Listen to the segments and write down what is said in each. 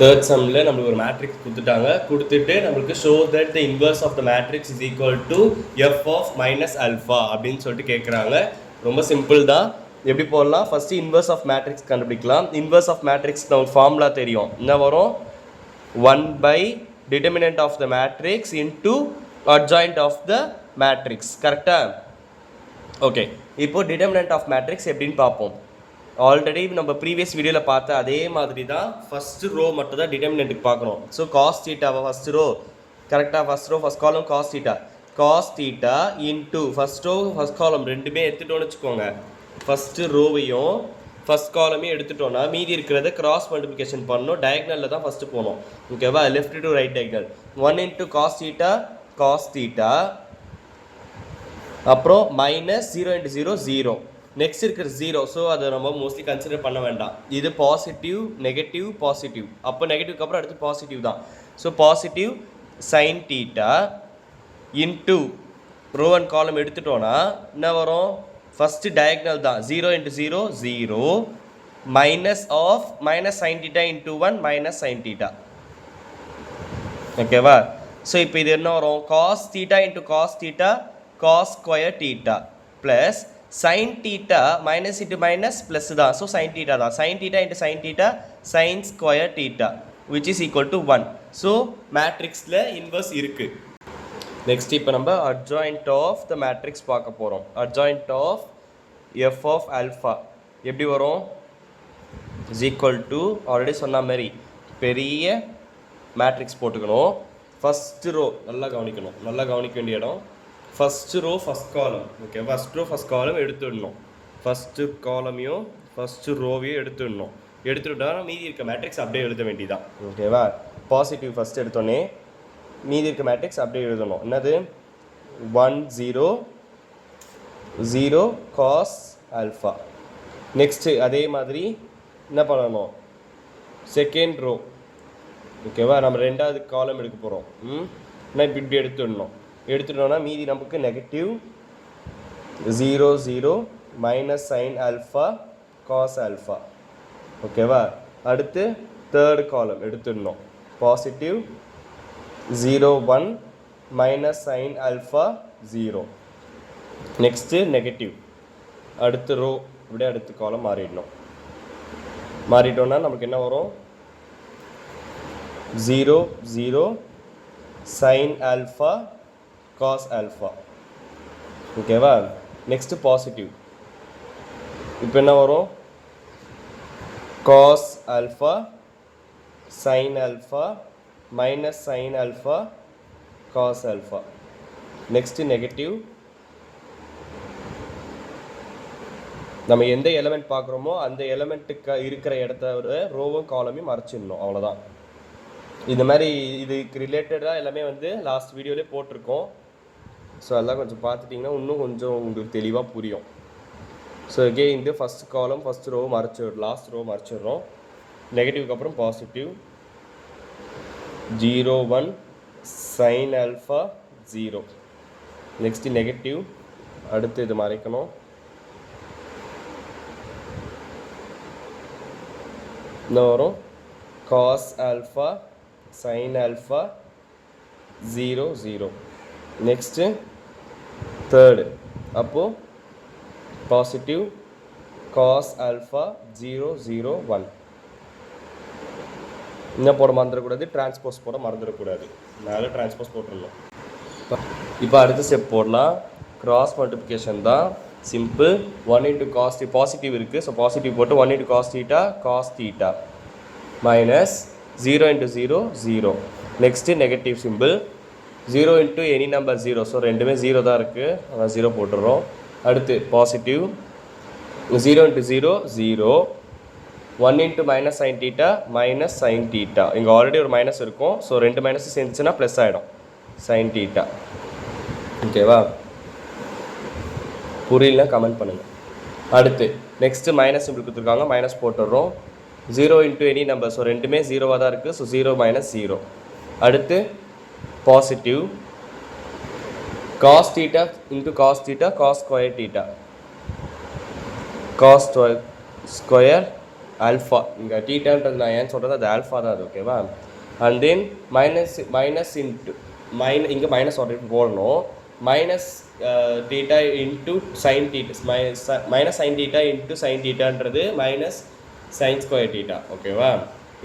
Third சம்மில் நம்மளுக்கு ஒரு மேட்ரிக்ஸ் கொடுத்துட்டாங்க. கொடுத்துட்டு நம்மளுக்கு show that the inverse of the matrix is equal to F of minus alpha அப்படின்னு சொல்லிட்டு கேட்குறாங்க. ரொம்ப சிம்பிள் தான். எப்படி போடலாம்? ஃபஸ்ட்டு இன்வர்ஸ் ஆஃப் மேட்ரிக்ஸ் கண்டுபிடிக்கலாம். இன்வர்ஸ் ஆஃப் மேட்ரிக்ஸ் நம்ம ஃபார்முலா தெரியும். என்ன வரும்? 1 by determinant of the matrix into adjoint of the matrix. கரெக்டா? ஓகே, இப்போ டிட்டர்மினன்ட் ஆஃப் மேட்ரிக்ஸ் எப்படின்னு பார்ப்போம். ஆல்ரெடி நம்ம ப்ரீவியஸ் வீடியோவில் பார்த்த அதே மாதிரி தான் ஃபஸ்ட்டு ரோ மட்டும் தான் டிட்டர்மினன்ட்டுக்கு பார்க்கணும். ஸோ காஸ் தீட்டாவை ஃபஸ்ட் ரோ கரெக்டாக first row first column cos theta into first row first column ரெண்டுமே எடுத்துட்டோன்னு வச்சுக்கோங்க. ஃபஸ்ட்டு ரோவையும் ஃபஸ்ட் காலமே எடுத்துட்டோன்னா மீதி இருக்கிறத கிராஸ் மல்டிப்ளிகேஷன் பண்ணணும். டயக்னலில் தான் ஃபஸ்ட்டு போகணும். ஓகேவா? Left to right diagonal 1 into cos theta அப்புறம் மைனஸ் 0 into 0 0. நெக்ஸ்ட் இருக்கிற 0. ஸோ அதை நம்ம மோஸ்ட்லி கன்சிடர் பண்ண வேண்டாம். இது பாசிட்டிவ் நெகட்டிவ் பாசிட்டிவ். அப்போ நெகட்டிவ்க்கு அப்புறம் அடுத்து பாசிட்டிவ் தான். So positive sine theta into row and column எடுத்துட்டோன்னா என்ன வரும்? ஃபஸ்ட்டு டயக்னல் தான். 0 into 0 0 minus of minus sine theta into 1 minus sine theta. ஓகேவா? ஸோ இப்போ இது என்ன வரும்? Cos theta into cos theta cos square theta plus sine theta minus into minus plus தான். ஸோ சைன் தீட்டா தான். Sine theta into sine theta sine square theta which is equal to 1. So மேட்ரிக்ஸில் inverse இருக்குது. Next இப்போ நம்ம adjoint of the matrix பார்க்க போகிறோம். Adjoint of F of alpha எப்படி வரும்? இஸ் ஈக்குவல் டு ஆல்ரெடி சொன்ன மாதிரி பெரிய மேட்ரிக்ஸ் போட்டுக்கணும். ஃபஸ்ட்டு ரோ நல்லா கவனிக்கணும். நல்லா கவனிக்க வேண்டிய இடம் first row first column. Okay, first row first column எடுத்துடணும். ஃபஸ்ட்டு காலமையும் ஃபஸ்ட்டு ரோவையும் எடுத்துடணும். எடுத்துட்டா மீதி இருக்க மேட்ரிக்ஸ் அப்படியே எழுத வேண்டியதான். ஓகேவா? பாசிட்டிவ் ஃபஸ்ட் எடுத்தோடனே மீதி இருக்க மேட்ரிக்ஸ் அப்படியே எழுதணும். என்னது? 1 0 0 காஸ் ஆல்ஃபா. நெக்ஸ்ட்டு அதே மாதிரி என்ன பண்ணணும்? Second row. ஓகேவா? நம்ம ரெண்டாவது காலம் எடுக்க போகிறோம். நான் இப்படி எடுத்துடணும். எடுத்துட்டோன்னா மீதி நமக்கு negative 0 0 minus sine alpha cos alpha. ஓகேவா? அடுத்து தேர்ட் காலம் எடுத்துடணும். Positive 0 1 minus sine alpha 0. Next negative. அடுத்த ரோ இப்படியே அடுத்த காலம் மாறிட்டோன்னா நமக்கு என்ன வரும்? 0 0 சைன் ஆல்ஃபா காஸ் ஆல்ஃபா. ஓகேவா? Next positive. இப்போ என்ன வரும்? Cos alpha sine alpha minus sine alpha cos alpha. Next negative. நம்ம எந்த எலமெண்ட் பார்க்குறோமோ அந்த எலமெண்ட்டுக்கு இருக்கிற இடத்த ரோவும் காலமையும் மறைச்சிடணும். அவ்வளோதான். இந்த மாதிரி இதுக்கு ரிலேட்டடாக எல்லாமே லாஸ்ட் வீடியோவிலே போட்டிருக்கோம். ஸோ அதெல்லாம் கொஞ்சம் பார்த்துட்டிங்கன்னா இன்னும் கொஞ்சம் உங்களுக்கு தெளிவாக புரியும். ஸோ இந்த ஃபஸ்ட் காலம் ஃபஸ்ட் ரோ மறைச்சிடும். லாஸ்ட் ரோ மறைச்சிடுறோம். நெகட்டிவ்க்கு அப்புறம் positive 0 1 sine alpha 0. Next negative. அடுத்து இது மறைக்கணும். இன்னும் வரும் cos alpha sine alpha 0 0. Next third. அப்போது பாசிட்டிவ் காஸ் ஆல்ஃபா 0 0 1. இன்னும் போட மறந்துடக்கூடாது. டிரான்ஸ்போஸ் போட மறந்துடக்கூடாது. மேலே டிரான்ஸ்போஸ் போட்டுடணும். இப்போ அடுத்த ஸ்டெப் போடலாம். கிராஸ் மல்டிப்ளிகேஷன் தான். சிம்பிள். 1 into காஸ் பாசிட்டிவ் இருக்குது. ஸோ பாசிட்டிவ் போட்டு 1 into cos theta minus 0 into 0 0. Next negative simple. 0 into any number 0. So ரெண்டுமே 0 தான் இருக்குது. அதான் 0 போட்டுடுறோம். அடுத்து positive 0 into 0 0 1 into minus sine theta minus sine theta. இங்கே ஆல்ரெடி ஒரு மைனஸ் இருக்கும். ஸோ ரெண்டு மைனஸ் சேர்ந்துச்சுன்னா ப்ளஸ் ஆகிடும். Sine theta. ஓகேவா? புரியல கமெண்ட் பண்ணுங்கள். அடுத்து நெக்ஸ்ட்டு மைனஸ் சிம்பிள் கொடுத்துருக்காங்க. மைனஸ் போட்டுடுறோம். 0 into எனி நம்பர். ஸோ ரெண்டுமே 0வாக தான் இருக்குது. So 0 minus 0. அடுத்து positive cos theta into cos theta cos square theta cos square alpha. இங்கே டீட்டான்றது நான் ஏன் சொல்கிறது அது ஆல்ஃபா தான் அது, ஓகேவா? அண்ட் தென் மைனஸ் இன்ட்டு இங்கே மைனஸ் ஆல்ரெடி போடணும். Minus theta into sine theta, minus sine theta into sine தீட்டான்றது மைனஸ் சைன் ஸ்கொயர் தீட்டா, ஓகேவா?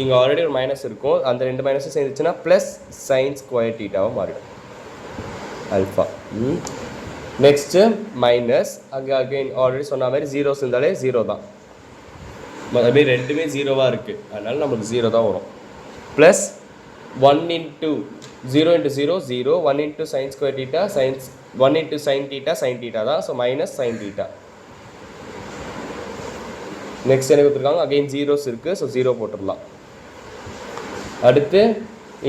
இங்கே ஆல்ரெடி ஒரு மைனஸ் இருக்கும், அந்த ரெண்டு மைனஸும் சேர்ந்துச்சுன்னா ப்ளஸ் சைன் ஸ்கொயர் தீட்டாவும் மாறிடும் ஆல்ஃபா. நெக்ஸ்ட்டு மைனஸ் அங்கே அகெயின் ஆல்ரெடி சொன்ன மாதிரி ஜீரோஸ் இருந்தாலே ஜீரோ தான், அதுமாரி ரெண்டுமே ஜீரோவாக இருக்குது, அதனால் நம்மளுக்கு ஜீரோ தான் வரும். Plus 1 into 0 into 0 0, 1 into sin square theta, 1 into sin theta தான். So minus sin theta. Next என்ன கொடுத்துருக்காங்க, அகெயின் ஜீரோஸ் இருக்குது, ஸோ ஜீரோ போட்டுடலாம். அடுத்து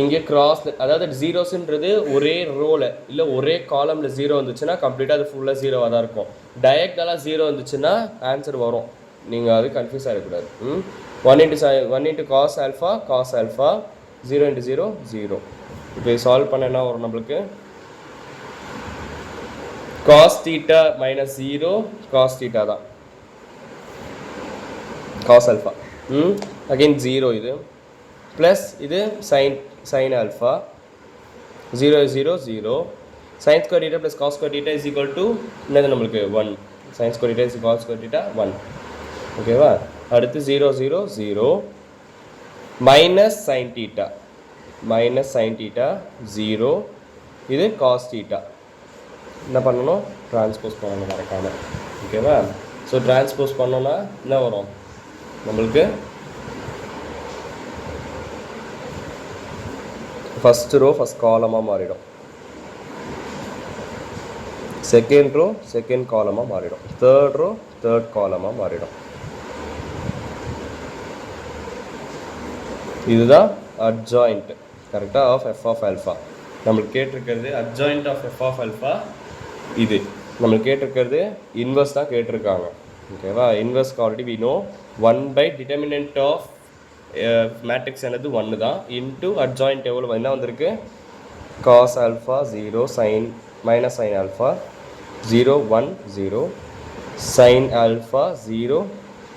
இங்கே கிராஸ், அதாவது ஜீரோஸுன்றது ஒரே ரோவில் இல்லை ஒரே காலமில் ஜீரோ வந்துச்சுன்னா கம்ப்ளீட்டாக அது ஃபுல்லாக ஜீரோவாக தான் இருக்கும். டயக்னலாக ஜீரோ வந்துச்சுன்னா ஆன்சர் வரும், நீங்கள் அது கன்ஃபியூஸ் ஆகிடக்கூடாது. 1 into cos alpha 0 into 0 0. இப்போ சால்வ் பண்ண என்ன வரும் நம்மளுக்கு, cos theta minus 0 cos theta தான், cos alpha. அகெயின் 0 இது ப்ளஸ் இது sin alpha 0 0 0. sin square theta plus cos square theta is equal to என்னது நம்மளுக்கு 1. sin square theta is cos square theta 1, ஓகேவா? அடுத்து 0 0 0 மைனஸ் sin theta 0, இது cos theta. என்ன பண்ணணும், டிரான்ஸ்போஸ் பண்ணணும் மறக்காமல், ஓகேவா? ஸோ டிரான்ஸ்போஸ் பண்ணோன்னா என்ன வரும் நம்மளுக்கு, ஃபஸ்ட் ரோ ஃபஸ்ட் காலமாக மாறிடும், செகண்ட் ரோ செகண்ட் காலமாக மாறிடும், தேர்ட் ரோ தேர்ட் காலமாக மாறிடும். இதுதான் அட்ஜாயிண்ட் கரெக்டாக ஆஃப் எஃப் ஆஃப் ஆல்ஃபா. நம்மளுக்கு கேட்டிருக்கிறது adjoint of F of alpha, இது நம்மளுக்கு கேட்டிருக்கிறது இன்வெர்ஸ் தான் கேட்டிருக்காங்க, ஓகேவா? இன்வெர்ஸ்க்கு already we know 1 by determinant of matrix என்னது 1 தான், இன்ட்டு அட்ஜாயிண்ட் எவ்வளோ என்ன வந்திருக்கு, cos alpha 0 sine minus sine alpha 0 1 0 sine alpha 0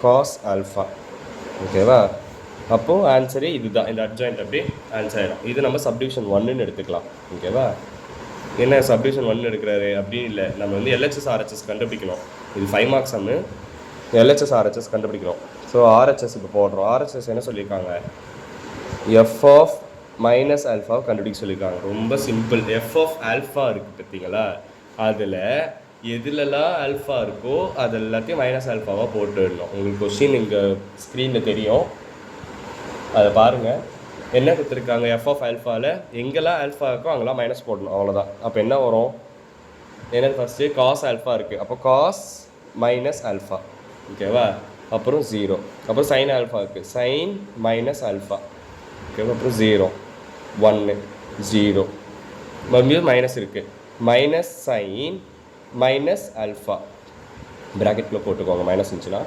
cos alpha, ஓகேவா? அப்போது ஆன்சரே இது தான், இந்த அட்ஜாயிண்ட் அப்படியே ஆன்சர் ஆகிடும். இது நம்ம சப்டிவிஷன் 1ன்னு எடுத்துக்கலாம், ஓகேவா? என்ன சப்டிவிஷன் 1 எடுக்கிறாரு அப்படின்னு இல்லை, நம்ம வந்து எல்ஹெச்எஸ் ஆர்ஹெச்எஸ் கண்டுபிடிக்கணும். இது 5 மார்க்ஸ் சம்மு, எல்ஹெச்எஸ் ஆர்ஹெச்எஸ் கண்டுபிடிக்கணும். ஸோ ஆர்ஹெச்எஸ் இப்போ போடுறோம். ஆர்ஹெச்எஸ் என்ன சொல்லியிருக்காங்க, எஃப் ஆஃப் மைனஸ் ஆல்ஃபாவை கண்டுபிடிக்க சொல்லியிருக்காங்க. ரொம்ப சிம்பிள். எஃப் ஆஃப் ஆல்ஃபா இருக்குது பார்த்தீங்களா, அதில் எதுலலாம் ஆல்ஃபா இருக்கோ அது எல்லாத்தையும் மைனஸ் ஆல்ஃபாவாக போட்டுடணும். உங்களுக்கு கொஸ்டின் இங்கே ஸ்க்ரீனில் தெரியும், அதை பாருங்கள். என்ன கொடுத்துருக்காங்க, எஃப் ஆஃப் ஆல்ஃபாவில் எங்கெல்லாம் ஆல்ஃபா இருக்கோ அங்கெல்லாம் மைனஸ் போடணும், அவ்வளோதான். அப்போ என்ன வரும், என்ன ஃபஸ்ட்டு காஸ் ஆல்ஃபா இருக்குது, அப்போ காஸ் மைனஸ் ஆல்ஃபா, ஓகேவா? அப்புறம் 0, அப்புறம் சைன் ஆல்ஃபா இருக்குது, சைன் மைனஸ் ஆல்ஃபா, ஓகேவா? அப்புறம் 0 1 0, மறுபடியும் மைனஸ் இருக்குது, மைனஸ் சைன் மைனஸ் ஆல்ஃபா ப்ராக்கெட்டில் போட்டுக்கோங்க மைனஸ் இருந்துச்சுன்னா.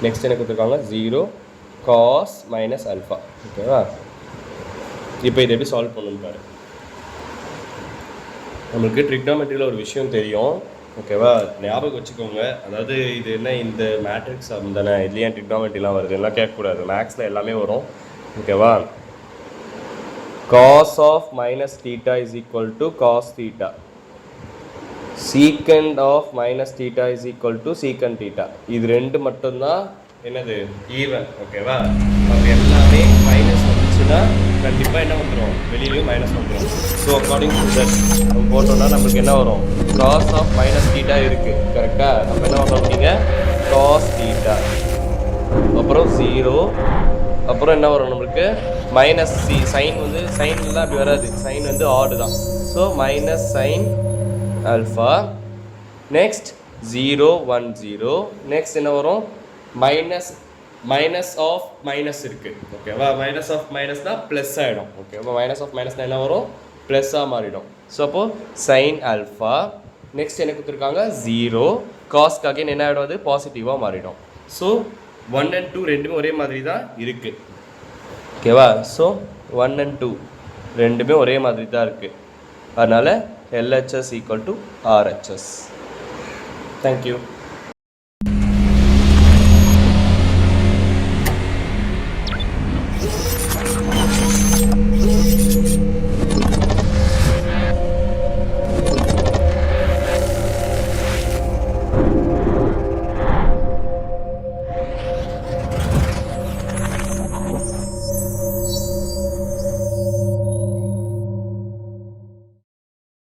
நெக்ஸ்ட் என்ன கொடுத்துருக்காங்க, 0 காஸ் மைனஸ் ஆல்ஃபா, ஓகேவா? இப்போ இதை எப்படி சால்வ் பண்ணணும்னு பாரு. நம்மளுக்கு ட்ரிக்னாமெட்ரியில் ஒரு விஷயம் தெரியும், ஓகேவா? ஞாபகம் வச்சுக்கோங்க. அதாவது இது என்ன, இந்த மேட்ரிக்ஸ் தானே, இதுலேயே ட்ரிக்னாமெட்ரிலாம் வருது, எல்லாம் கேட்கக்கூடாது. மேக்ஸில் எல்லாமே வரும், ஓகேவா? Cos of minus theta is equal to cos theta, secant of minus theta is equal to secant theta. இது ரெண்டு மட்டும்தான் என்னது, ஈவன், ஓகேவா? அப்போ எல்லாமே மைனஸ் வந்துச்சுன்னா கண்டிப்பாக என்ன வந்துடும், வெளியிலையும் மைனஸ் வந்துடும். ஸோ அக்கார்டிங் டு தட் நம்ம போட்டோம்னா நம்மளுக்கு என்ன வரும், காஸ் ஆஃப் மைனஸ் தீட்டா இருக்குது, கரெக்டாக? அப்போ என்ன பண்ணணும் நீங்கள், காஸ் தீட்டா, அப்புறம் 0, அப்புறம் என்ன வரும் நம்மளுக்கு மைனஸ் சைன் வந்து சைன்லாம் அப்படி வராது, சைன் வந்து ஆடு தான். So minus sine alpha. Next 0 1 0. Next என்ன வரும், மைனஸ் ஆஃப் மைனஸ் இருக்குது, ஓகேவா? மைனஸ் ஆஃப் மைனஸ்னால் ப்ளஸ் ஆகிடும், ஓகேவா? மைனஸ் ஆஃப் மைனஸ்னால் என்ன வரும், ப்ளஸ்ஸாக மாறிடும். ஸோ அப்போது சைன் ஆல்ஃபா. நெக்ஸ்ட் என்ன கொடுத்துருக்காங்க, 0 காஸ்க்கு அகைன் என்ன ஆகிடும், அது பாசிட்டிவாக மாறிடும். ஸோ 1 and 2 ரெண்டுமே ஒரே மாதிரி தான் இருக்குது, ஓகேவா? ஸோ 1 and 2 ரெண்டுமே ஒரே மாதிரி தான் இருக்குது, அதனால் LHS equal to RHS. Thank you. You